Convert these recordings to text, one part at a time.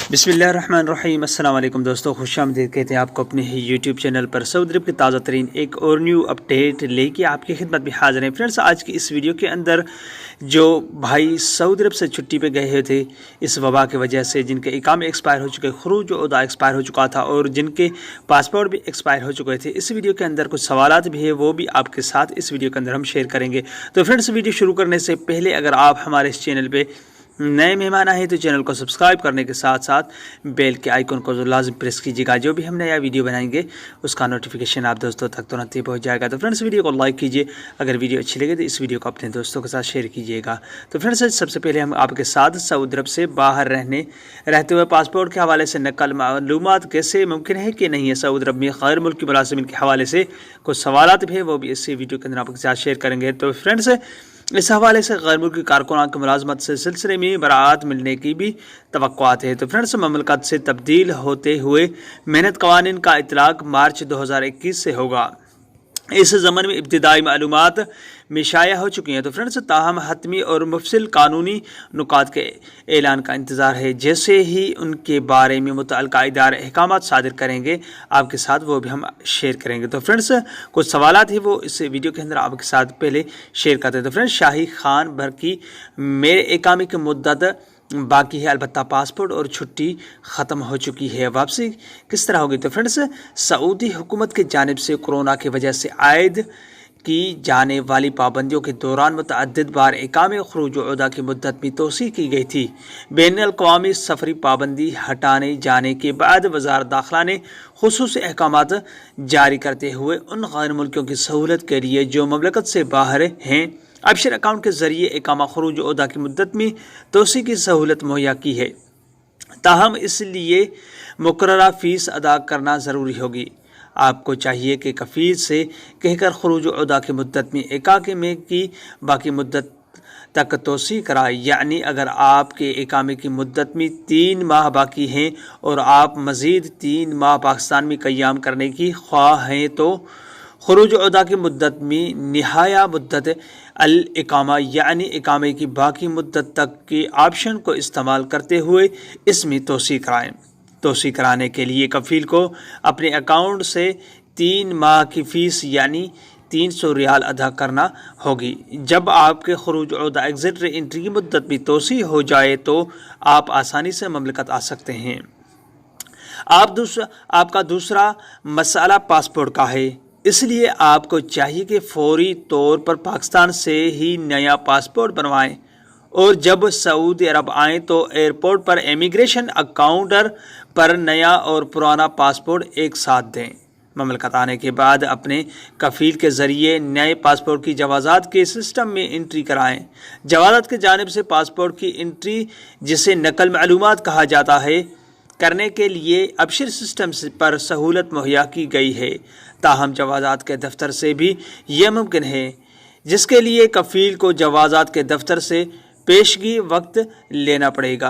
बिस्मिल्लाहिर्रहमानिर्रहीम। अस्सलाम वालेकुम दोस्तों, खुश आमदीद कहते हैं आपको अपने ही यूट्यूब चैनल पर। सऊदी अरब की ताज़ा तरीन एक और न्यू अपडेट लेके आपकी खिदमत में हाजिर हैं। फ्रेंड्स, आज की इस वीडियो के अंदर जो भाई सऊदी अरब से छुट्टी पे गए हुए थे इस वबा की वजह से, जिनके इकामे एक्सपायर हो चुके, खुरूज उदा एक्सपायर हो चुका था और जिनके पासपोर्ट भी एक्सपायर हो चुके थे, इस वीडियो के अंदर कुछ सवालात भी है, वो भी आपके साथ इस वीडियो के अंदर हम शेयर करेंगे। तो फ्रेंड्स, वीडियो शुरू करने से पहले अगर आप हमारे इस चैनल पर नए मेहमान आए तो चैनल को सब्सक्राइब करने के साथ साथ बेल के आइकन को लाजम प्रेस कीजिएगा। जो भी हम नया वीडियो बनाएंगे उसका नोटिफिकेशन आप दोस्तों तक तुरंत ही पहुंच जाएगा। तो फ्रेंड्स, वीडियो को लाइक कीजिए, अगर वीडियो अच्छी लगे तो इस वीडियो को अपने दोस्तों के साथ शेयर कीजिएगा। तो फ्रेंड्स, सबसे पहले हम आपके साथ सऊदी अरब से बाहर रहते हुए पासपोर्ट के हवाले से नकल मालूमात कैसे मुमकिन है कि नहीं है सऊदी अरब में गैर मुल्की मुलाजिमिन के हवाले से कुछ सवालात भी है, वो भी इसी वीडियो के अंदर आपके साथ शेयर करेंगे। तो फ्रेंड्स, इस हवाले से गैर मुल्की कारकुनान की मुलाजमत से सिलसिले में बराअत मिलने की भी तवक्कुआत है। तो फ्रेंड्स, ममलकत से तब्दील होते हुए मेहनत कवानीन का इतलाक मार्च 2021 से होगा। इस ज़मन में इब्तिदाई मालूमात में शाया हो चुकी हैं। तो फ्रेंड्स, ताहम हतमी और मुफसिल कानूनी नुकात के ऐलान का इंतज़ार है। जैसे ही उनके बारे में मुतअल्लिक़ा इदारे अहकामात सादिर करेंगे आपके साथ, वो भी हम शेयर करेंगे। तो फ्रेंड्स, कुछ सवालात हैं वो इस वीडियो के अंदर आपके साथ पहले शेयर करते हैं। तो फ्रेंड्स, शाही खान भर की मेरे इकामे की मुद्दत बाकी है, अलबत्ता पासपोर्ट और छुट्टी ख़त्म हो चुकी है। वापसी किस तरह होगी? तो फ्रेंड्स, सऊदी हुकूमत की जानिब से कोरोना की वजह से आयद की जाने वाली पाबंदियों के दौरान मुतअद्दिद बार इकामे खुरूज उदा की मुद्दत में तोसी की गई थी। बैनुल-अक़वामी सफरी पाबंदी हटाने जाने के बाद वज़ारत दाखिला ने खुसूसी अहकामात जारी करते हुए उन गैर मुल्कियों की सहूलत के लिए जो ममलकत से बाहर हैं, अबशर अकाउंट के ज़रिए इकामा खुरूज उदा की मुद्दत में तोसी की सहूलत मुहैया की है। ताहम इसलिए मुकर्ररा फ़ीस अदा करना ज़रूरी होगी। आपको चाहिए कि कफ़ील से कहकर खुरूज उदा की मुद्दत में इकामे में की बाकी मुद्दत तक तोसी कराए। यानी अगर आपके इकामे की मुद्दत में 3 माह बाकी हैं और आप मज़ीद 3 माह पाकिस्तान में क़याम करने की ख्वाह हैं तो खुरूज उदा की मुद्दत में निहाया मुद्दत अल इकामा यानी इकामे की बाकी मुद्दत तक के ऑप्शन को इस्तेमाल करते हुए इसमें तोसी कराएँ। तोसी कराने के लिए कफ़ील को अपने अकाउंट से 3 माह की फ़ीस यानी 300 रियाल अदा करना होगी। जब आपके खुरूज उदा एग्ज़िट एंट्री की मुद्दत भी तोसी हो जाए तो आप आसानी से ममलकत आ सकते हैं। आपका दूसरा मसला पासपोर्ट का है, इसलिए आपको चाहिए कि फौरी तौर पर पाकिस्तान से ही नया पासपोर्ट बनवाएं और जब सऊदी अरब आएँ तो एयरपोर्ट पर इमिग्रेशन काउंटर पर नया और पुराना पासपोर्ट एक साथ दें। ममलकत आने के बाद अपने कफ़ील के ज़रिए नए पासपोर्ट की जवाज़ात के सिस्टम में एंट्री कराएं। जवाज़ात की जानिब से पासपोर्ट की एंट्री, जिसे नकल मालूमात कहा जाता है, करने के लिए अबशर सिस्टम पर सहूलत मुहैया की गई है। ताहम जवाज़ात के दफ्तर से भी यह मुमकिन है, जिसके लिए कफ़ील को जवाज़ात के दफ्तर से पेशगी वक्त लेना पड़ेगा।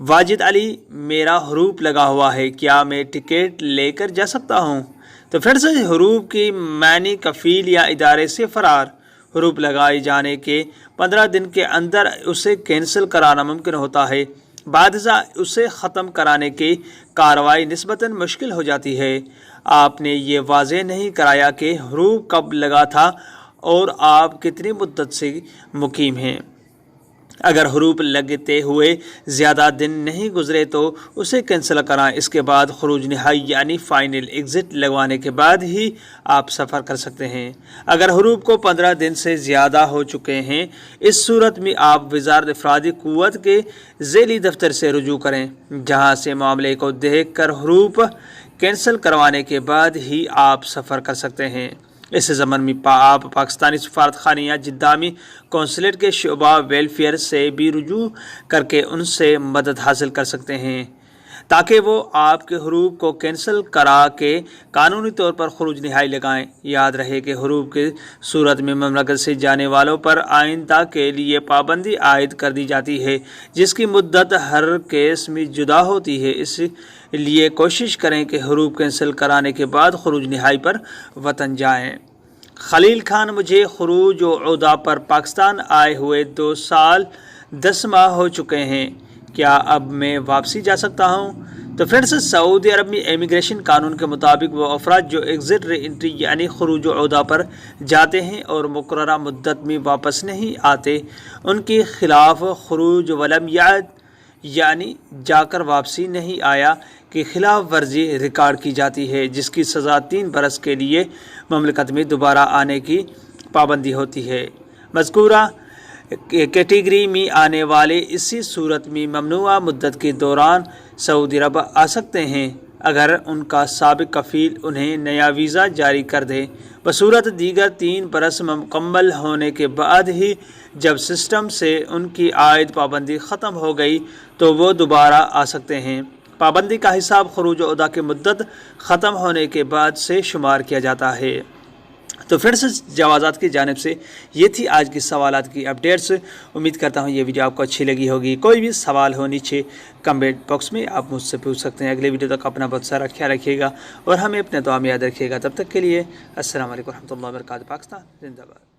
वाजिद अली, मेरा हरूप लगा हुआ है, क्या मैं टिकट लेकर जा सकता हूँ? तो फिर से हरूप की मानी कफ़ील या इदारे से फ़रार। हरूप लगाए जाने के 15 दिन के अंदर उसे कैंसिल कराना मुमकिन होता है। बादशा उसे ख़त्म कराने की कार्रवाई निस्बतन मुश्किल हो जाती है। आपने ये वाज़ेह नहीं कराया कि हरूप कब लगा था और आप कितनी मुद्दत से मुकीम हैं। अगर हरूप लगते हुए ज़्यादा दिन नहीं गुजरे तो उसे कैंसिल कराएं। इसके बाद खुरूज नहाई यानी फ़ाइनल एग्ज़िट लगवाने के बाद ही आप सफ़र कर सकते हैं। अगर हरूप को 15 दिन से ज़्यादा हो चुके हैं, इस सूरत में आप वज़ारत अफ़रादी क़ुव्वत के ज़ैली दफ्तर से रुजू करें, जहाँ से मामले को देख कर हरूप कैंसिल करवाने के बाद ही आप सफ़र कर सकते हैं। इस ज़मन में आप पाकिस्तानी सफारत खाने या जिद्दा में कौंसलेट के शोबा वेलफेयर से भी रुजू करके उनसे मदद हासिल कर सकते हैं, ताकि वो आपके हरूप को कैंसिल करा के कानूनी तौर पर खुरूज नहाई लगाएं। याद रहे कि हरूप की सूरत में ममलकत से जाने वालों पर आइंदा के लिए पाबंदी आयद कर दी जाती है, जिसकी मुद्दत हर केस में जुदा होती है। इसलिए कोशिश करें कि हरूप कैंसिल कराने के बाद खुरूज नहाई पर वतन जाएँ। खलील खान, मुझे खुरूज उदा पर पाकिस्तान आए हुए 2 साल 10 माह हो चुके हैं। کیا اب میں واپسی جا سکتا ہوں؟ تو فرینڈس، سعودی عرب میں امیگریشن قانون کے مطابق وہ افراد جو ایگزٹ ری انٹری یعنی خروج عہدہ پر جاتے ہیں اور مقررہ مدت میں واپس نہیں آتے، ان کے خلاف خروج ولم یعد یعنی جا کر واپسی نہیں آیا کی خلاف ورزی ریکارڈ کی جاتی ہے، جس کی سزا 3 برس کے لیے مملکت میں دوبارہ آنے کی پابندی ہوتی ہے۔ مذکورہ کیٹیگری میں آنے والے اسی صورت میں ممنوعہ مدت کے دوران سعودی عرب آ سکتے ہیں اگر ان کا سابق کفیل انہیں نیا ویزا جاری کر دے، بصورت دیگر 3 برس مکمل ہونے کے بعد ہی جب سسٹم سے ان کی عائد پابندی ختم ہو گئی تو وہ دوبارہ آ سکتے ہیں۔ پابندی کا حساب خروج عہدہ کی مدت ختم ہونے کے بعد سے شمار کیا جاتا ہے۔ تو فرینڈس، جوازات کی جانب سے یہ تھی آج کی سوالات کی اپڈیٹس۔ امید کرتا ہوں یہ ویڈیو آپ کو اچھی لگی ہوگی۔ کوئی بھی سوال ہو نیچے کمنٹ باکس میں آپ مجھ سے پوچھ سکتے ہیں۔ اگلے ویڈیو تک اپنا بہت سارا خیال رکھیے گا اور ہمیں اپنے دعا میں یاد رکھیے گا۔ تب تک کے لیے السلام علیکم ورحمۃ اللہ وبرکاتہ۔ پاکستان زندہ باد۔